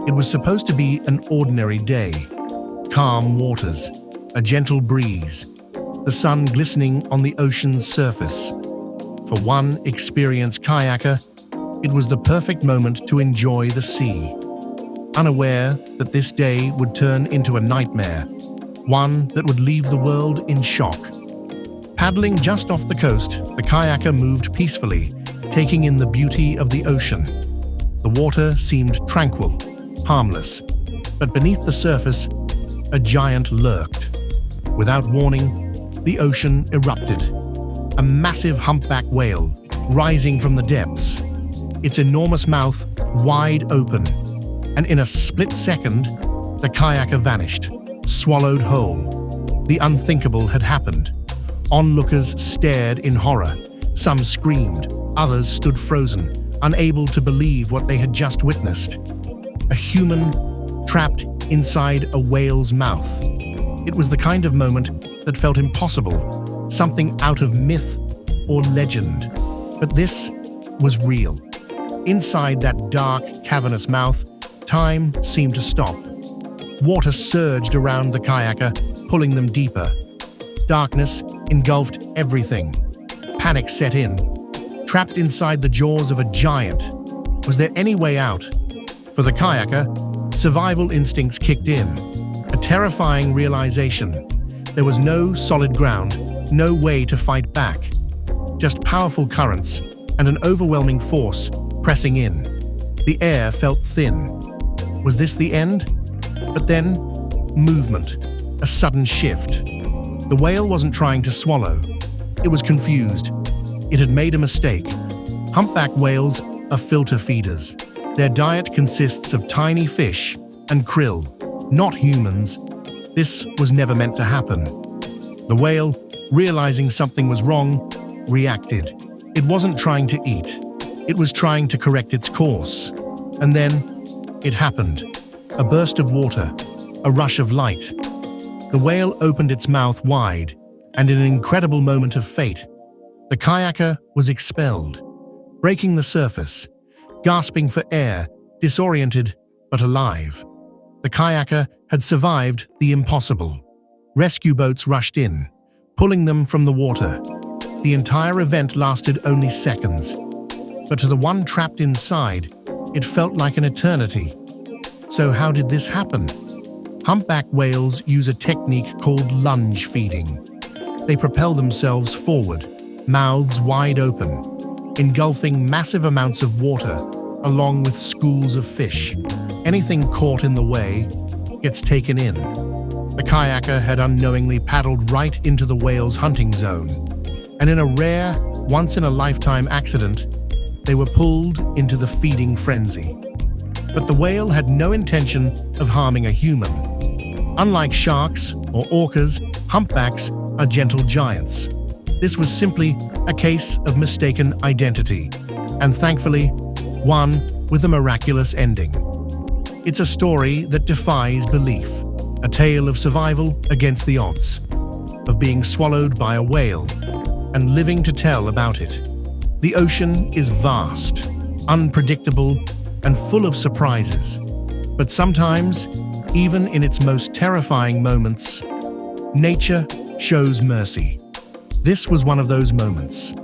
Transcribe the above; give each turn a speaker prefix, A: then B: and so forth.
A: It was supposed to be an ordinary day. Calm waters, a gentle breeze, the sun glistening on the ocean's surface. For one experienced kayaker, it was the perfect moment to enjoy the sea, unaware that this day would turn into a nightmare, one that would leave the world in shock. Paddling just off the coast, the kayaker moved peacefully, taking in the beauty of the ocean. The water seemed tranquil, harmless, but beneath the surface, a giant lurked. Without warning, the ocean erupted. A massive humpback whale rising from the depths, its enormous mouth wide open, and in a split second, the kayaker vanished, swallowed whole. The unthinkable had happened. Onlookers stared in horror. Some screamed, others stood frozen, unable to believe what they had just witnessed. A human trapped inside a whale's mouth. It was the kind of moment that felt impossible, something out of myth or legend. But this was real. Inside that dark, cavernous mouth, time seemed to stop. Water surged around the kayaker, pulling them deeper. Darkness engulfed everything. Panic set in. Trapped inside the jaws of a giant, was there any way out? For the kayaker, survival instincts kicked in. A terrifying realization. There was no solid ground, no way to fight back. Just powerful currents and an overwhelming force pressing in. The air felt thin. Was this the end? But then, movement. A sudden shift. The whale wasn't trying to swallow. It was confused. It had made a mistake. Humpback whales are filter feeders. Their diet consists of tiny fish and krill, not humans. This was never meant to happen. The whale, realizing something was wrong, reacted. It wasn't trying to eat. It was trying to correct its course. And then, it happened. A burst of water, a rush of light. The whale opened its mouth wide, and in an incredible moment of fate, the kayaker was expelled, breaking the surface, gasping for air, disoriented but alive. The kayaker had survived the impossible. Rescue boats rushed in, pulling them from the water. The entire event lasted only seconds, but to the one trapped inside, it felt like an eternity. So how did this happen? Humpback whales use a technique called lunge feeding. They propel themselves forward, mouths wide open, engulfing massive amounts of water, along with schools of fish. Anything caught in the way gets taken in. The kayaker had unknowingly paddled right into the whale's hunting zone, and in a rare, once-in-a-lifetime accident, they were pulled into the feeding frenzy. But the whale had no intention of harming a human. Unlike sharks or orcas, humpbacks are gentle giants. This was simply a case of mistaken identity, and thankfully, one with a miraculous ending. It's a story that defies belief, a tale of survival against the odds, of being swallowed by a whale and living to tell about it. The ocean is vast, unpredictable, and full of surprises. But sometimes, even in its most terrifying moments, nature shows mercy. This was one of those moments.